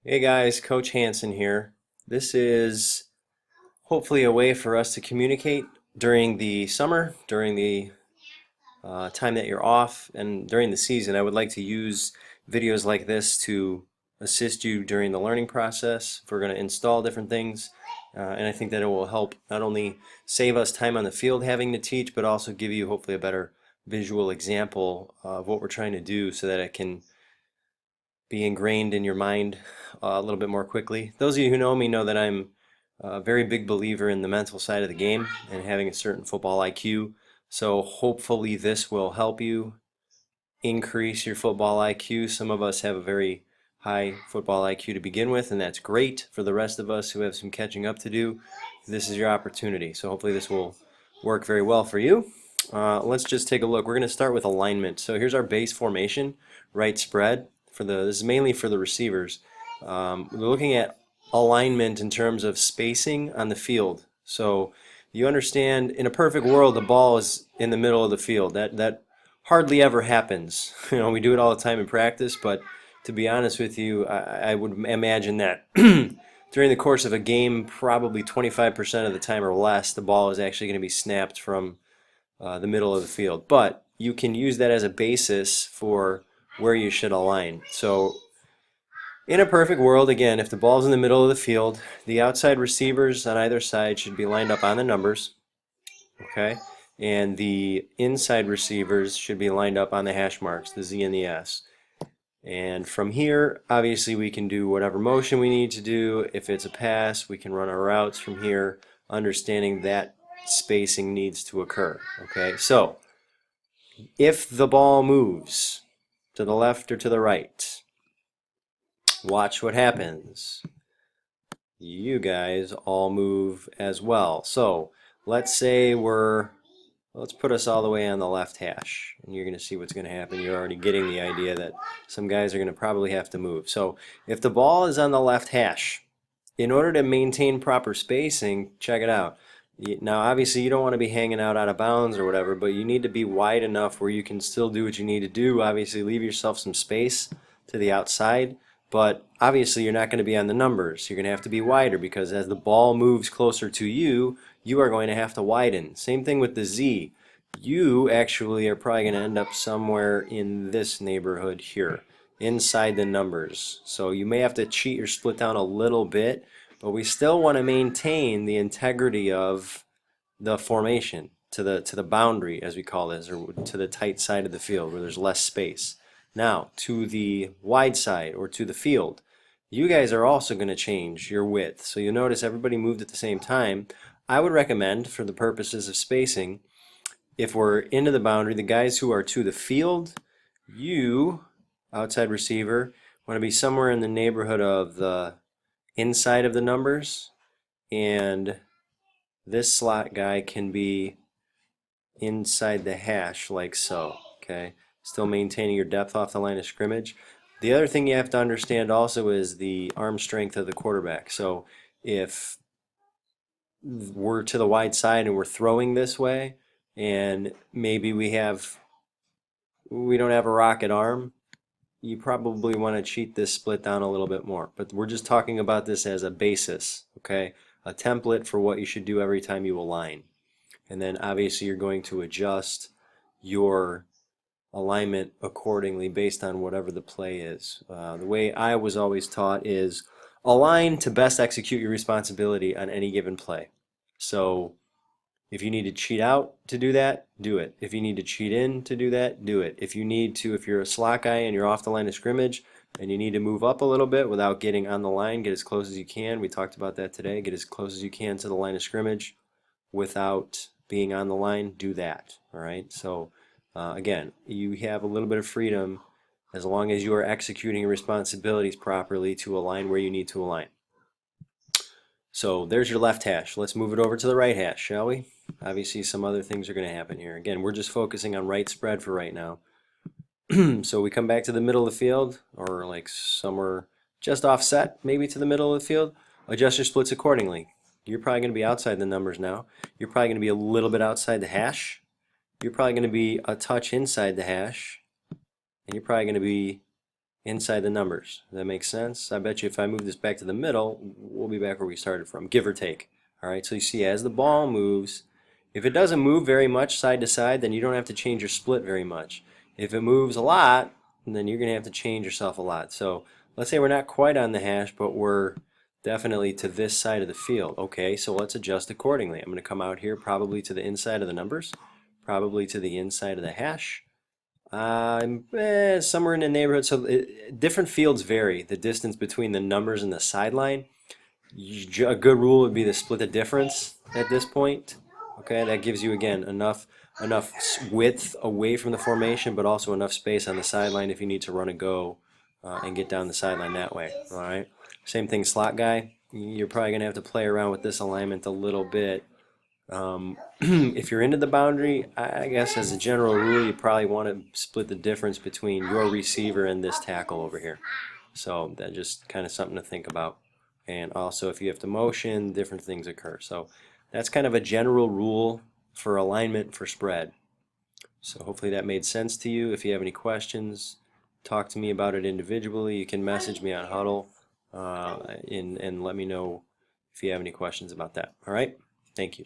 Hey guys, Coach Hanson here. This is hopefully a way for us to communicate during the summer, during the time that you're off, and during the season. I would like to use videos like this to assist you during the learning process. If we're going to install different things, and I think that it will help not only save us time on the field having to teach, but also give you hopefully a better visual example of what we're trying to do so that it can be ingrained in your mind a little bit more quickly. Those of you who know me know that I'm a very big believer in the mental side of the game and having a certain football IQ. So hopefully this will help you increase your football IQ. Some of us have a very high football IQ to begin with, and that's great. For the rest of us who have some catching up to do, this is your opportunity. So hopefully this will work very well for you. Let's just take a look. We're going to start with alignment. So here's our base formation, right spread. This is mainly for the receivers. We're looking at alignment in terms of spacing on the field. So you understand, in a perfect world, the ball is in the middle of the field. That hardly ever happens. We do it all the time in practice, but to be honest with you, I would imagine that during the course of a game, probably 25% of the time or less, the ball is actually going to be snapped from the middle of the field. But you can use that as a basis for where you should align. So in a perfect world, again, if the ball's in the middle of the field, the outside receivers on either side should be lined up on the numbers, okay? And the inside receivers should be lined up on the hash marks, the Z and the S. And from here, obviously, we can do whatever motion we need to do. If it's a pass, we can run our routes from here, understanding that spacing needs to occur, okay? So, if the ball moves to the left or to the right, watch what happens. You guys all move as well. So let's say let's put us all the way on the left hash, and you're going to see what's going to happen. You're already getting the idea that some guys are going to probably have to move. So if the ball is on the left hash, in order to maintain proper spacing, check it out. Now, obviously, you don't want to be hanging out of bounds or whatever, but you need to be wide enough where you can still do what you need to do. Obviously, leave yourself some space to the outside, but obviously, you're not going to be on the numbers. You're going to have to be wider because as the ball moves closer to you, you are going to have to widen. Same thing with the Z. You actually are probably going to end up somewhere in this neighborhood here, inside the numbers. So you may have to cheat or split down a little bit, but we still want to maintain the integrity of the formation to the boundary, as we call this, or to the tight side of the field where there's less space. Now, to the wide side or to the field, you guys are also going to change your width. So you'll notice everybody moved at the same time. I would recommend, for the purposes of spacing, if we're into the boundary, the guys who are to the field, you, outside receiver, want to be somewhere in the neighborhood of the inside of the numbers, and this slot guy can be inside the hash like so, okay? Still maintaining your depth off the line of scrimmage. The other thing you have to understand also is the arm strength of the quarterback. So if we're to the wide side and we're throwing this way, and maybe we don't have a rocket arm, you probably want to cheat this split down a little bit more. But we're just talking about this as a basis, okay? A template for what you should do every time you align. And then obviously you're going to adjust your alignment accordingly based on whatever the play is. The way I was always taught is align to best execute your responsibility on any given play. So if you need to cheat out to do that, do it. If you need to cheat in to do that, do it. If you're a slot guy and you're off the line of scrimmage and you need to move up a little bit without getting on the line, get as close as you can. We talked about that today. Get as close as you can to the line of scrimmage without being on the line, do that. All right. So again, you have a little bit of freedom as long as you are executing your responsibilities properly to align where you need to align. So there's your left hash. Let's move it over to the right hash, shall we? Obviously, some other things are going to happen here. Again, we're just focusing on right spread for right now. So we come back to the middle of the field, or like somewhere just offset, maybe to the middle of the field. Adjust your splits accordingly. You're probably going to be outside the numbers now. You're probably going to be a little bit outside the hash. You're probably going to be a touch inside the hash. And you're probably going to be inside the numbers. Does that make sense? I bet you if I move this back to the middle, we'll be back where we started from, give or take. All right, so you see as the ball moves, if it doesn't move very much side to side, then you don't have to change your split very much. If it moves a lot, then you're going to have to change yourself a lot. So let's say we're not quite on the hash, but we're definitely to this side of the field. Okay, so let's adjust accordingly. I'm going to come out here probably to the inside of the numbers, probably to the inside of the hash. Somewhere in the neighborhood. So different fields vary the distance between the numbers and the sideline. A good rule would be to split the difference at this point. Okay, that gives you again enough width away from the formation, but also enough space on the sideline if you need to run and go and get down the sideline that way. All right. Same thing, slot guy. You're probably gonna have to play around with this alignment a little bit. If you're into the boundary, I guess as a general rule, you probably want to split the difference between your receiver and this tackle over here. So that's just kind of something to think about. And also, if you have to motion, different things occur. So that's kind of a general rule for alignment for spread. So hopefully that made sense to you. If you have any questions, talk to me about it individually. You can message me on Huddle and let me know if you have any questions about that. All right? Thank you.